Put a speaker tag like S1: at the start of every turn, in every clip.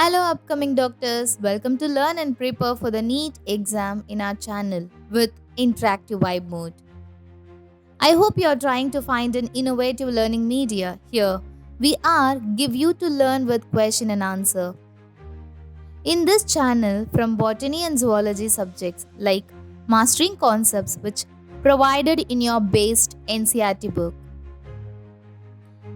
S1: Hello, upcoming doctors. Welcome to learn and prepare for the NEET exam in our channel with interactive vibe mode. I hope you are trying to find an innovative learning media. Here, we are give you to learn with question and answer. In this channel, from botany and zoology subjects like mastering concepts which provided in your based NCERT book.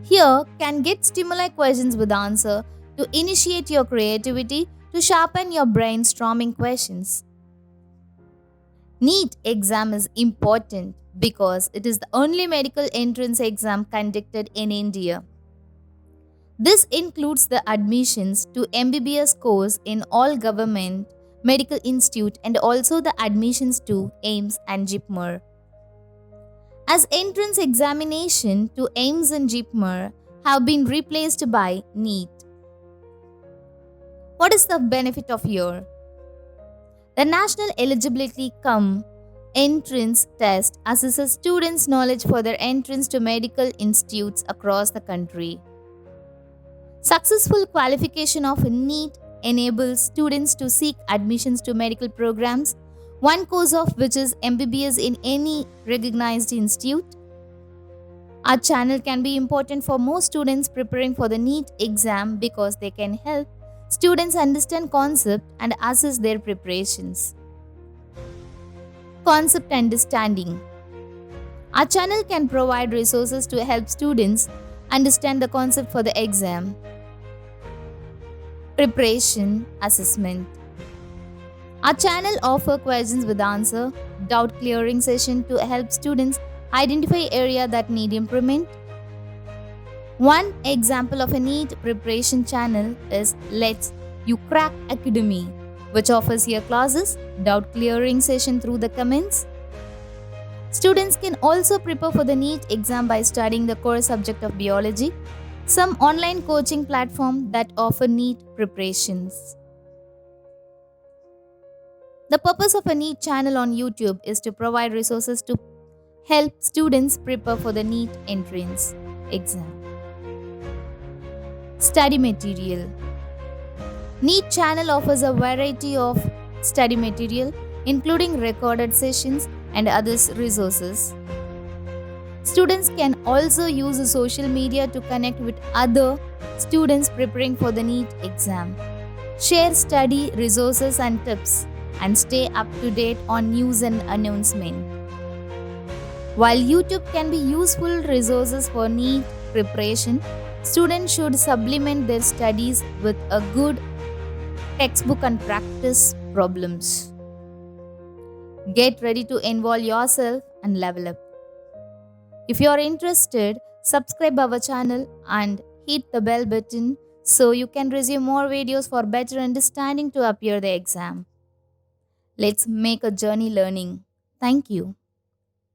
S1: Here can get stimuli questions with answer to initiate your creativity to sharpen your brainstorming questions. NEET exam is important because it is the only medical entrance exam conducted in India. This includes the admissions to MBBS course in all government medical institute and also the admissions to AIIMS and JIPMER. As entrance examination to AIIMS and JIPMER have been replaced by NEET. What is the benefit of your? The National Eligibility Cum Entrance Test assesses students' knowledge for their entrance to medical institutes across the country. Successful qualification of NEET enables students to seek admissions to medical programs, one course of which is MBBS in any recognized institute. Our channel can be important for most students preparing for the NEET exam because they can help students understand concept and assess their preparations. Concept understanding. Our channel can provide resources to help students understand the concept for the exam. Preparation assessment. Our channel offers questions with answer, doubt clearing session to help students identify area that need improvement. One example of a NEET preparation channel is UCrack Academy, which offers here classes, doubt clearing session through the comments. Students can also prepare for the NEET exam by studying the core subject of biology, some online coaching platform that offer NEET preparations. The purpose of a NEET channel on YouTube is to provide resources to help students prepare for the NEET entrance exam. Study material. NEET channel offers a variety of study material, including recorded sessions and other resources. Students can also use social media to connect with other students preparing for the NEET exam, share study resources and tips, and stay up to date on news and announcements. While YouTube can be useful resources for NEET preparation, students should supplement their studies with a good textbook and practice problems. Get ready to involve yourself and level up. If you are interested, subscribe our channel and hit the bell button so you can receive more videos for better understanding to appear the exam. Let's make a journey learning. Thank you.